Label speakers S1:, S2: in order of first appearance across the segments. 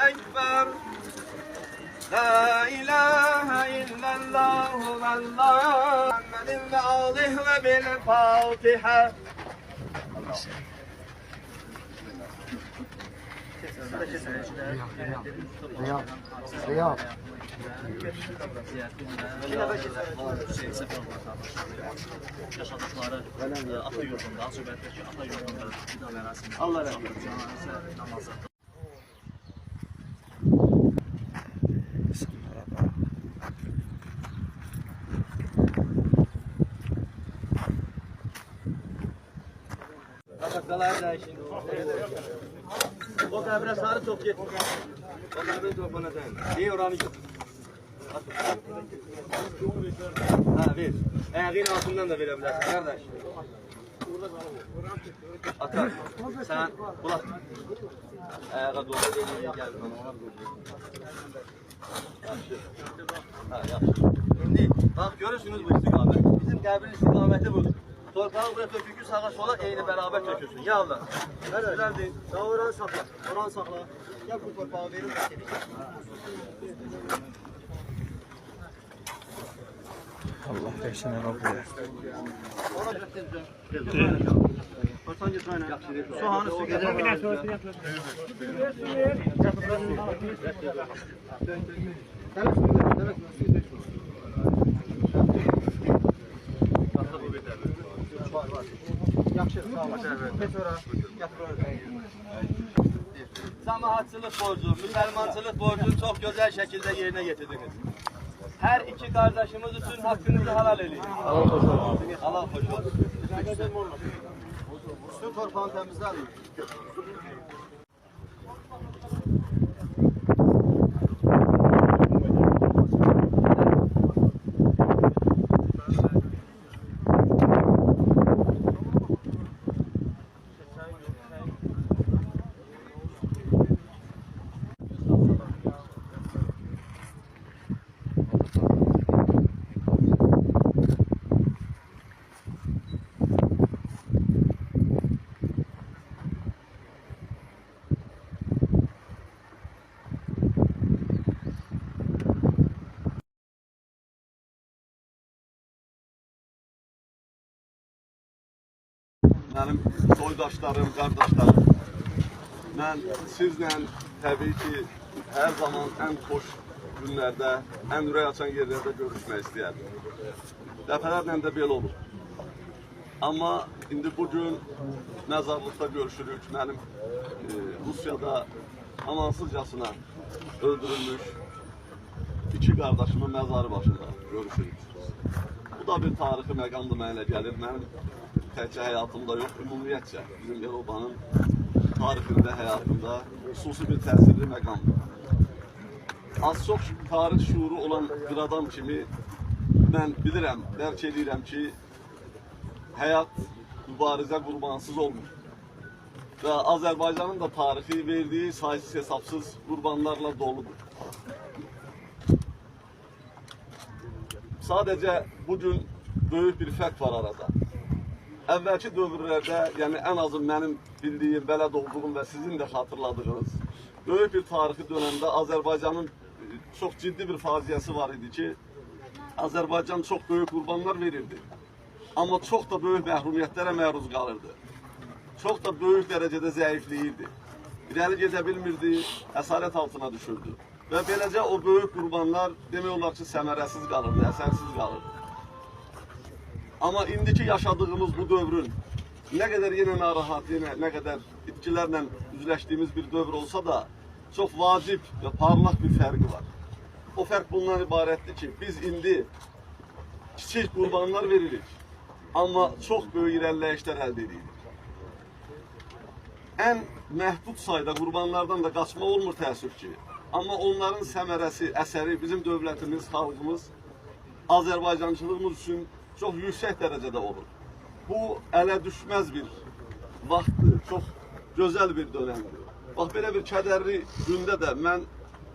S1: Ekber. La ilahe illallah vallahu Muhammedin ve alih ve bil Fatiha.
S2: Yaşadıkları ata yurdunda, Azərbaycandakı ata yurdunda vida mərasimi.
S1: Allah rəhmət eylesin.
S2: Cənazə namazı.
S1: Kaçaklar değişin. O kabre sarı çok git. O kabre çok bana değil. İyi oranı git. Ha ver. Ayağın altından da verebilirsin kardeş. Atar. Sen bulak. Ayağa doğru gel. Ha yaxşı. İndi bak görürsünüz bu istikamet. Bizim qəbrin istikameti budur. Torpağı buraya tökükü sağa sola eyni beraber tökülsün. Ya Allah. Güzel değil. Daha oranı sakla. Oranı sakla. Gel bu torpağı verin.
S3: Allah versin Rabbi.
S1: Ortan git aynen. Soğanı su getir. Samahatçılık borcu, Müslümançılık borcunu çok güzel şekilde yerine getirdiniz. Her iki kardeşimiz için hakkınızı helal edin. Allah hoş olsun. Su torpağını temizler mi? Benim soydaşlarım, kardeşlerim, ben sizle tabii ki her zaman en hoş günlerde, en ürək açan yerlerde görüşmek istəyərdim. Dəfələrlə də belə olur. Amma indi bugün məzarlıqda görüşürük. Benim Rusiyada amansızcasına öldürülmüş iki kardeşimin məzarı başında görüşürük. Bu da bir tarixi məqamdır mənə gəlir. Mənim təkcə həyatımda yox, ümumiyyətcə bizim Avropanın tarixində, həyatında xüsusi bir təsirli məqamdır. Az çox tarix şuuru olan bir adam kimi mən bilirəm, dərk edirəm ki, həyat mübarizə qurbansız olmur. Və Azərbaycanın da tarixi verdiyi saysız hesabsız qurbanlarla doludur. Sadəcə bugün böyük bir fərq var arada. Əvvəlki dövrlərdə, yəni ən azı mənim bildiyim, bələd olduğum və sizin də xatırladığınız böyük bir tarixi dönəmdə Azərbaycanın çox ciddi bir faciəsi var idi ki, Azərbaycan çox böyük qurbanlar verirdi. Amma çox da böyük məhrumiyyətlərə məruz qalırdı. Çox da böyük dərəcədə zəifliyirdi. İrəli gedə bilmirdi, əsarət altına düşürdü. Və beləcə o böyük qurbanlar demək olar ki, səmərəsiz qalırdı, əsərsiz qalırdı. Amma indiki yaşadığımız bu dövrün nə qədər yenə narahat, yenə nə qədər itkilərlə üzləşdiyimiz bir dövr olsa da çox vacib və parlaq bir fərqi var. O fərq bundan ibarətdir ki, biz indi kiçik qurbanlar veririk, amma çox böyük irəliləyişlər əldə edirik. Ən məhdud sayda qurbanlardan da qaçma olmur təəssüf ki, amma onların səmərəsi, əsəri bizim dövlətimiz, xalqımız, Azərbaycançılığımız üçün çox yüksək dərəcədə olur. Bu ələ düşməz bir vaxtdır, çox gözəl bir dönəmdir. Bax, belə bir kədərli gündə də mən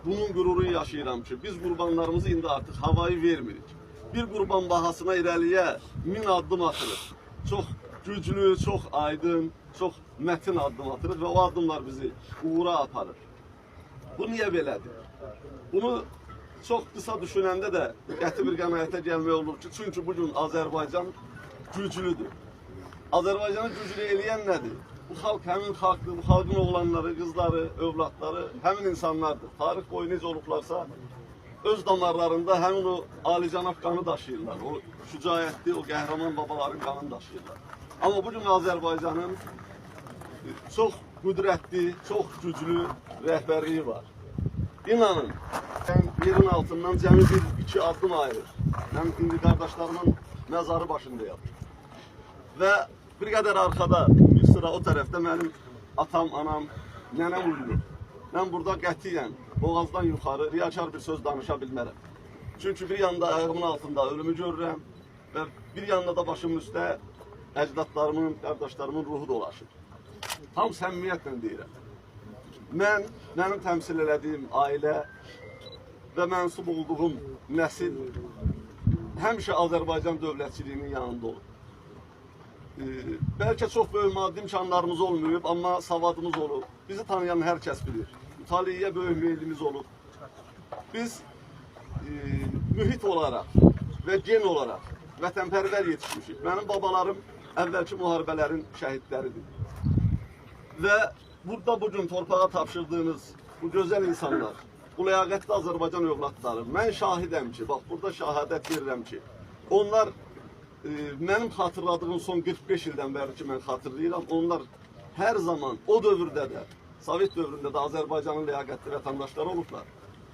S1: bunun qürurunu yaşayıram ki, biz qurbanlarımızı indi artıq havayı vermirik. Bir qurban bahasına irəliyə 1000 addım atırıq. Çox güclü, çox aydın, çox mətin addım atırıq və o addımlar bizi uğura aparır. Bu niyə belədir? Bunu çox qısa düşünəndə də qəti bir qənaətə gəlmək olur ki, çünki bugün Azərbaycan güclüdür. Azərbaycanı güclü eləyən nədir? Bu xalq həmin xalqdır, bu xalqın oğlanları, qızları, övladları həmin insanlardır. Tarix boyu necə olublarsa, öz damarlarında həmin o alicənab qanı daşıyırlar. O şücaətli, o qəhrəman babaların qanını daşıyırlar. Amma bugün Azərbaycanın çox qüdrətli, çox güclü rəhbərliyi var. İnanın, yerin altından cəmi iki addım ayırır. Mən indi qardaşlarımın məzarı başındayım. Və bir qədər arxada, bir sıra o tərəfdə mənim atam, anam, nənəm uyuyur. Mən burada qətiyyən, boğazdan yuxarı riyakar bir söz danışa bilmərəm. Çünki bir yanda ayağımın altında ölümü görürəm və bir yanda da başımın üstə əcdadlarımın, qardaşlarımın ruhu dolaşır. Tam səmimiyyətlə deyirəm. Mənim təmsil elədiyim ailə və mənsub olduğum nəsil həmişə Azərbaycan dövlətçiliyinin yanında olur. Bəlkə çox böyük maddi imkanlarımız olmayıb, amma savadımız olub. Bizi tanıyan hər kəs bilir. Mütaliyyəyə böyük meylimiz olub. Biz mühit olaraq və gen olaraq vətənpərvər yetişmişik. Mənim babalarım əvvəlki müharibələrin şəhidləridir. Və burada bugün torpağa tapşırdığınız bu gözəl insanlar, bu ləyaqətli Azərbaycan övladları, mən şahidəm ki, bax burada şəhadət verirəm ki, onlar mənim xatırladığım son 45 ildən bəri ki, mən xatırlayıram, onlar hər zaman o dövrdə də, Sovet dövründə də Azərbaycanın ləyaqətli vətəndaşları olublar.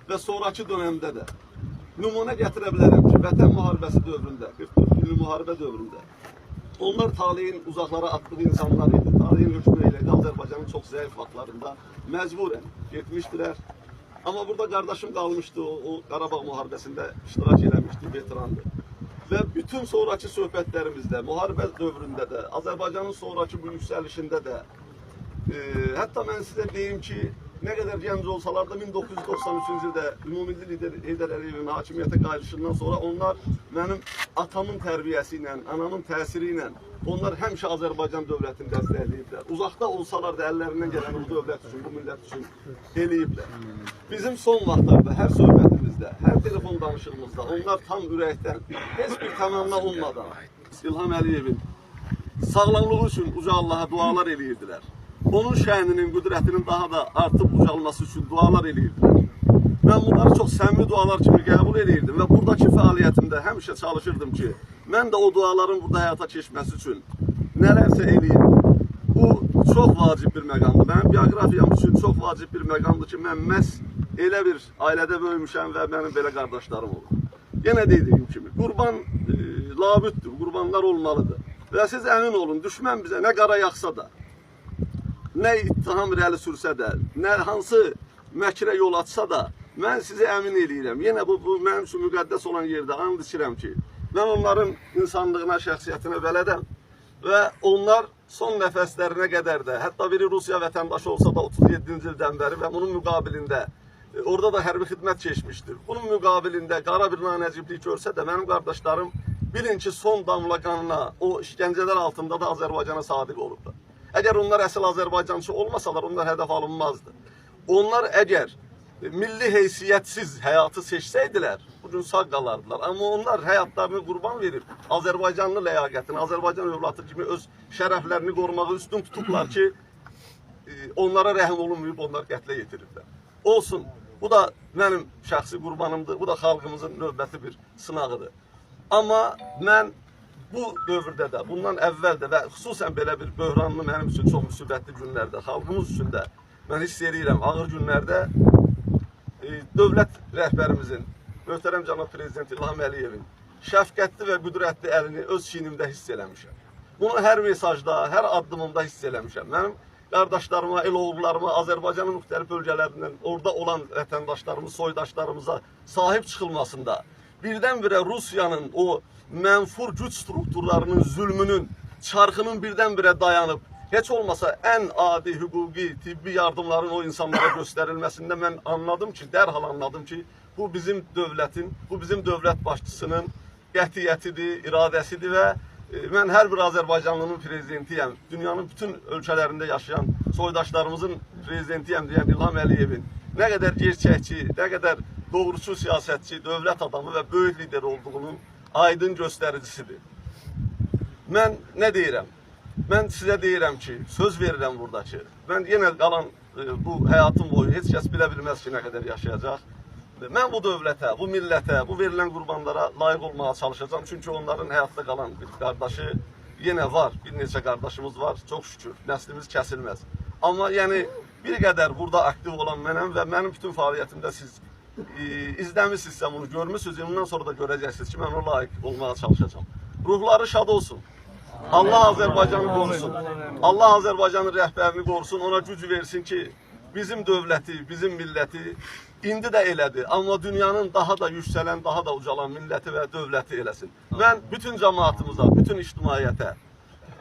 S1: Və sonraki dönəmdə də nümunə gətirə bilərəm ki, Vətən müharibəsi dövründə, 44 günlük müharibə dövründə onlar taleyin uzaqlara atdığı insanlar idi. Taleyin hökmü ilə Azərbaycanın çox zəif vaxtlarında məcburən getmişdilər. Amma burada qardaşım qalmışdı, o Qarabağ müharibəsində iştirak eləmişdi, veterandır. Və bütün sonraki söhbətlərimizdə, müharibə dövründə də, Azərbaycanın sonraki bu yüksəlişində də, hətta mən sizə deyim ki, nə qədər gənc olsalar da 1993-cü ildə Ümumilli lider Heydər Əliyevin hakimiyyətə qayıdışından sonra onlar mənim atamın tərbiyəsi ilə, anamın təsiri ilə onlar həmişə Azərbaycan dövlətini dəstəkləyiblər. Uzaqda olsalar da əllərindən gələn bu dövlət üçün, bu millət üçün eləyiblər. Bizim son vaxtlarda hər söhbətimizdə, hər telefon danışığımızda onlar tam ürəkdən, heç bir təmanna olmadan İlham Əliyevin sağlamlığı üçün Uca Allaha dualar eləyirdilər. Onun şəninin, qüdrətinin daha da artıb ucalması üçün dualar eləyirdilər. Mən bunları çox səmimi dualar kimi qəbul eləyirdim və buradakı fəaliyyətimdə həmişə çalışırdım ki, mən də o duaların burada həyata keçməsi üçün nələrsə eləyim. Bu çox vacib bir məqamdır. Mənim bioqrafiyam üçün çox vacib bir məqamdır ki, mən məhz elə bir ailədə böyümüşəm və mənim belə qardaşlarım olur. Yenə dediyim kimi, qurban labüddür, qurbanlar olmalıdır. Və siz əmin olun, düşmən bizə nə qara yaxsa da, nə ittiham irəli sürsə də, nə hansı məkrə yol açsa da, mən sizi əmin eləyirəm. Yenə bu mənim üçün müqəddəs olan yerdə and içirəm ki, mən onların insanlığına, şəxsiyyətinə bələdəm və onlar son nəfəslərinə qədər də, hətta biri Rusiya vətəndaşı olsa da 37-ci ildən bəri və bunun müqabilində, orada da hərbi xidmət keçmişdir. Bunun müqabilində qara bir nanəciblik görsə də, mənim qardaşlarım bilin ki, son damla qanına, o işgəncələr altında da Azərbaycana sadiq olubdur. Əgər onlar əsl Azərbaycançı olmasalar, onlar hədəf alınmazdı. Onlar əgər milli heysiyyətsiz həyatı seçsəydilər, bugün sağ qalardılar. Amma onlar həyatlarını qurban verib, Azərbaycanlı ləyaqətini, Azərbaycan övladı kimi öz şərəflərini qorumağı üstün tutublar ki, onlara rəhm olunmayıb, onlar qətlə yetiriblər. Olsun, bu da mənim şəxsi qurbanımdır, bu da xalqımızın növbəti bir sınağıdır. Amma mən bu dövrdə də, bundan əvvəl də və xüsusən belə bir böhranlı mənim üçün çox müsibətli günlərdə, xalqımız üçün də mən hiss edirəm, ağır günlərdə dövlət rəhbərimizin, möhtərəm cənab Prezident İlham Əliyevin şəfqətli və qüdrətli əlini öz çiynimdə hiss eləmişəm. Bunu hər mesajda, hər addımımda hiss eləmişəm. Mənim qardaşlarıma, el oğullarıma, Azərbaycanın müxtəlif bölgələrindən orada olan vətəndaşlarımız, soydaşlarımıza sahib çıxılmasında birdən-birə Rusiyanın o mənfur güc strukturlarının zülmünün, çarxının birdən-birə dayanıb, heç olmasa ən adi hüquqi, tibbi yardımların o insanlara göstərilməsində mən anladım ki, dərhal anladım ki, bu bizim dövlətin, bu bizim dövlət başçısının qətiyyətidir, iradəsidir və mən hər bir Azərbaycanlının prezidentiyəm, dünyanın bütün ölkələrində yaşayan soydaşlarımızın prezidentiyəm deyən İlham Əliyevin nə qədər gerçəkçi, nə qədər doğruçu siyasətçi, dövlət adamı və böyük lider olduğunun aydın göstəricisidir. Mən nə deyirəm? Mən sizə deyirəm ki, söz verirəm burada ki, mən yenə qalan bu həyatım boyu heç kəs bilə bilməz ki, nə qədər yaşayacaq. Mən bu dövlətə, bu millətə, bu verilən qurbanlara layiq olmağa çalışacağam. Çünki onların həyatda qalan bir qardaşı yenə var, bir neçə qardaşımız var, çox şükür, nəslimiz kəsilməz. Amma yəni bir qədər burada aktiv olan mənəm və mənim bütün fəaliyyətimdə siz izləmişsinizsə bunu, görmüsünüz, bundan sonra da görəcəksiniz ki, mən ona layiq olmağa çalışacağam. Ruhları şad olsun. Allah Azərbaycanı qorusun. Allah Azərbaycanın rəhbərini qorusun, ona güc versin ki, bizim dövləti, bizim milləti indi də elədir. Amma dünyanın daha da yüksələn, daha da ucalan milləti və dövləti eləsin. Mən bütün cəmaatımıza, bütün ictimaiyyətə,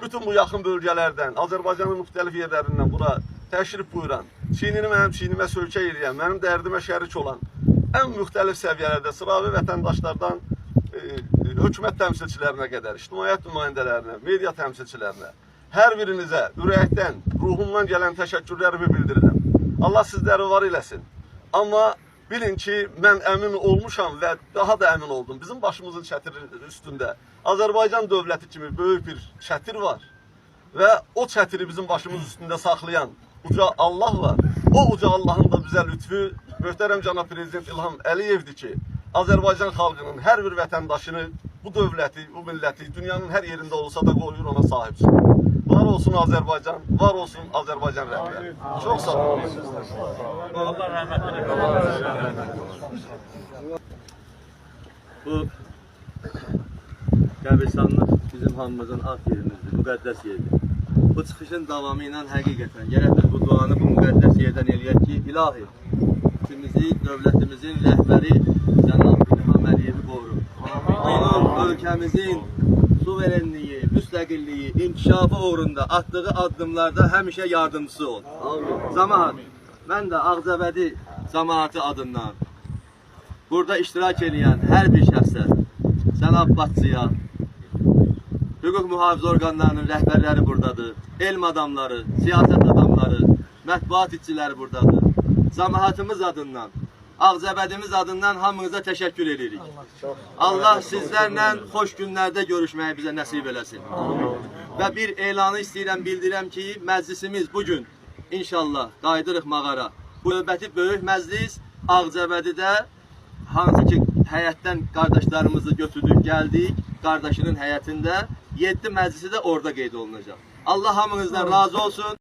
S1: bütün bu yaxın bölgələrdən, Azərbaycanın müxtəlif yerlərindən bura təşrif buyuran, çiynini mənim çiynimə sökə eləyən, mənim dərdimə şərik olan, ən müxtəlif səviyyələrdə sıravi vətəndaşlardan hökumət təmsilçilərinə qədər, ictimaiyyət nümayəndələrinə, media təmsilçilərinə, hər birinizə ürəkdən, ruhumdan gələn təşəkkürlərimi bildirirəm. Allah sizləri var eləsin. Amma bilin ki, mən əmin olmuşam və daha da əmin oldum. Bizim başımızın çətiri üstündə Azərbaycan dövləti kimi böyük bir çətir var və o çətiri bizim başımız üstündə saxlayan uca Allah var. O uca Allahın da bizə lütfü möhtərəm cənab Prezident İlham Əliyevdir ki, Azərbaycan xalqının hər bir vətəndaşını, bu dövləti, bu milləti dünyanın hər yerində olsa da qoyur ona sahibsin. Var olsun Azərbaycan, var olsun Azərbaycan rəhbəri. Çox sağ olun.
S2: Allah rəhmət eləsin.
S4: Bu qəbristanlıq bizim hamımızın ad yerimizdir, müqəddəs yerdir. Bu çıxışın davamı ilə həqiqətən gərək biz bu duanı bu müqəddəs yerdən eləyək ki, ilahi, dövlətimizin rəhbəri Cənab İlham Əliyevi qoru. Onun ölkəmizin suverenliyi, müstəqilliyi, inkişafı uğrunda atdığı addımlarda həmişə yardımcısı ol. Cəmaət, mən də Ağcabədi cəmaəti adından burada iştirak edən hər bir şəxsə, Cənab Batçıya, hüquq mühafizə orqanlarının rəhbərləri buradadır, elm adamları, siyasət adamları, mətbuat işçiləri buradadır. Cəmaətimiz adından, Ağcabədimiz adından hamınıza təşəkkür edirik. Allah sizlərlə xoş günlərdə görüşməyi bizə nəsib eləsin. Və bir elanı istəyirəm, bildirəm ki, məclisimiz bugün inşallah qayıdırıq mağara. Bu növbəti böyük məclis Ağcabədidə, hansı ki həyətdən qardaşlarımızı götürdük, gəldik, qardaşının həyətində 7 məclisi də orada qeyd olunacaq. Allah hamınızdan razı olsun.